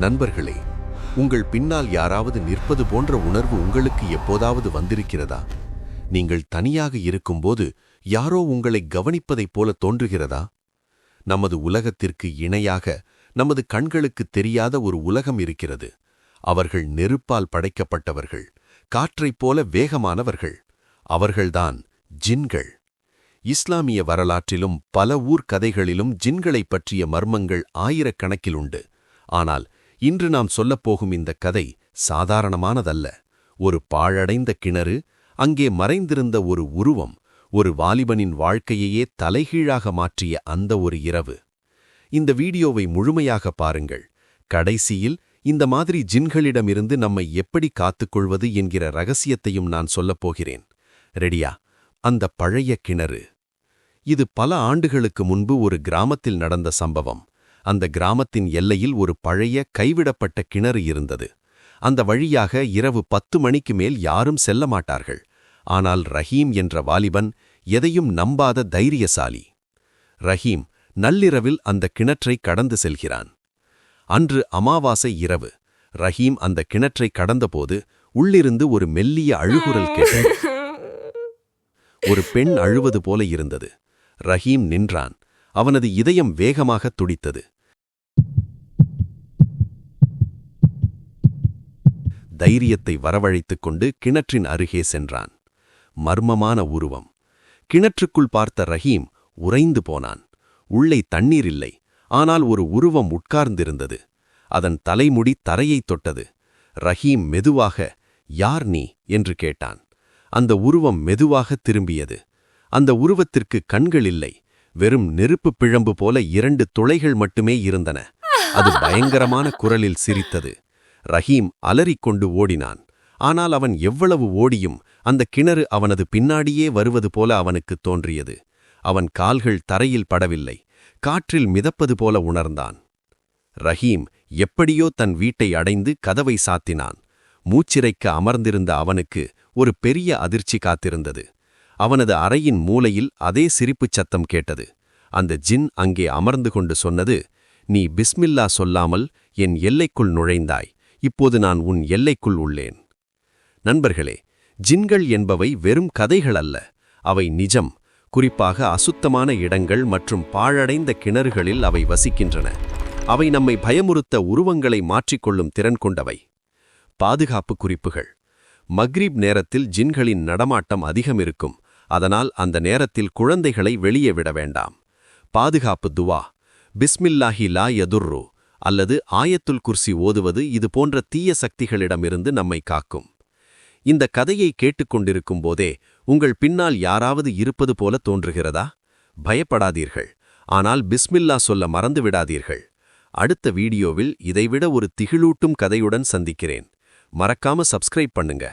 நண்பர்களே, உங்கள் பின்னால் யாராவது நிற்பது போன்ற உணர்வு உங்களுக்கு எப்போதாவது வந்திருக்கிறதா? நீங்கள் தனியாக இருக்கும்போது யாரோ உங்களை கவனிப்பதைப் போல தோன்றுகிறதா? நமது உலகத்திற்கு இணையாக நமது கண்களுக்கு தெரியாத ஒரு உலகம் இருக்கிறது. அவர்கள் நெருப்பால் படைக்கப்பட்டவர்கள், காற்றைப் போல வேகமானவர்கள். அவர்கள்தான் ஜின்கள். இஸ்லாமிய வரலாற்றிலும் பல ஊர்க்கதைகளிலும் ஜின்களைப் பற்றிய மர்மங்கள் ஆயிரக்கணக்கில் உண்டு. ஆனால் இன்று நாம் சொல்லப்போகும் இந்த கதை சாதாரணமானதல்ல. ஒரு பாழடைந்த கிணறு, அங்கே மறைந்திருந்த ஒரு உருவம், ஒரு வாலிபனின் வாழ்க்கையையே தலைகீழாக மாற்றிய அந்த ஒரு இரவு. இந்த வீடியோவை முழுமையாக பாருங்கள். கடைசியில் இந்த மாதிரி ஜின்களிடமிருந்து நம்மை எப்படி காத்துக்கொள்வது என்கிற ரகசியத்தையும் நான் சொல்லப்போகிறேன். ரெடியா? அந்த பழைய கிணறு. இது பல ஆண்டுகளுக்கு முன்பு ஒரு கிராமத்தில் நடந்த சம்பவம். அந்த கிராமத்தின் எல்லையில் ஒரு பழைய கைவிடப்பட்ட கிணறு இருந்தது. அந்த வழியாக இரவு 10 மணிக்கு மேல் யாரும் செல்ல மாட்டார்கள். ஆனால் ரஹீம் என்ற வாலிபன் எதையும் நம்பாத தைரியசாலி. ரஹீம் நள்ளிரவில் அந்த கிணற்றை கடந்து செல்கிறான். அன்று அமாவாசை இரவு. ரஹீம் அந்த கிணற்றை கடந்தபோது உள்ளிருந்து ஒரு மெல்லிய அழுகுரல் கேட்டது. ஒரு பெண் அழுவது போல இருந்தது. ரஹீம் நின்றான். அவனது இதயம் வேகமாக துடித்தது. தைரியத்தை வரவழைத்துக் கொண்டு கிணற்றின் அருகே சென்றான். மர்மமான உருவம். கிணற்றுக்குள் பார்த்த ரஹீம் உறைந்து போனான். உள்ளே தண்ணீர் இல்லை, ஆனால் ஒரு உருவம் உட்கார்ந்திருந்தது. அதன் தலைமுடி தரையைத் தொட்டது. ரஹீம் மெதுவாக, "யார் நீ?" என்று கேட்டான். அந்த உருவம் மெதுவாக திரும்பியது. அந்த உருவத்திற்கு கண்கள் இல்லை. வெறும் நெருப்புப் பிழம்பு போல 2 துளைகள் மட்டுமே இருந்தன. அது பயங்கரமான குரலில் சிரித்தது. ரஹீம் அலறிக்கொண்டு ஓடினான். ஆனால் அவன் எவ்வளவு ஓடியும் அந்த கிணறு அவனது பின்னாடியே வருவது போல அவனுக்குத் தோன்றியது. அவன் கால்கள் தரையில் படவில்லை, காற்றில் மிதப்பது போல உணர்ந்தான். ரஹீம் எப்படியோ தன் வீட்டை அடைந்து கதவை சாத்தினான். மூச்சிறைக்க அமர்ந்திருந்த அவனுக்கு ஒரு பெரிய அதிர்ச்சி காத்திருந்தது. அவனது அறையின் மூலையில் அதே சிரிப்புச் சத்தம் கேட்டது. அந்த ஜின் அங்கே அமர்ந்து கொண்டு சொன்னது, "நீ பிஸ்மில்லா சொல்லாமல் என் எல்லைக்குள் நுழைந்தாய். இப்போது நான் உன் எல்லைக்குள் உள்ளேன்." நண்பர்களே, ஜின்கள் என்பவை வெறும் கதைகள் அல்ல. அவை நிஜம். குறிப்பாக அசுத்தமான இடங்கள் மற்றும் பாழடைந்த கிணறுகளில் அவை வசிக்கின்றன. அவை நம்மை பயமுறுத்த உருவங்களை மாற்றிக்கொள்ளும் திறன் கொண்டவை. பாதுகாப்பு குறிப்புகள். மக்ரிப் நேரத்தில் ஜின்களின் நடமாட்டம் அதிகம் இருக்கும். அதனால் அந்த நேரத்தில் குழந்தைகளை வெளியே விட வேண்டாம். பாதுகாப்பு துவா. பிஸ்மில்லாஹி லா யதுர்ரு அல்லது ஆயத்துல் குர்சி ஓதுவது இது போன்ற தீய சக்திகளிடமிருந்து நம்மை காக்கும். இந்த கதையை கேட்டுக்கொண்டிருக்கும் போதே உங்கள் பின்னால் யாராவது இருப்பது போல தோன்றுகிறதா? பயப்படாதீர்கள். ஆனால் பிஸ்மில்லா சொல்ல மறந்து விடாதீர்கள். அடுத்த வீடியோவில் இதைவிட ஒரு திகிலூட்டும் கதையுடன் சந்திக்கிறேன். மறக்காம சப்ஸ்கிரைப் பண்ணுங்க.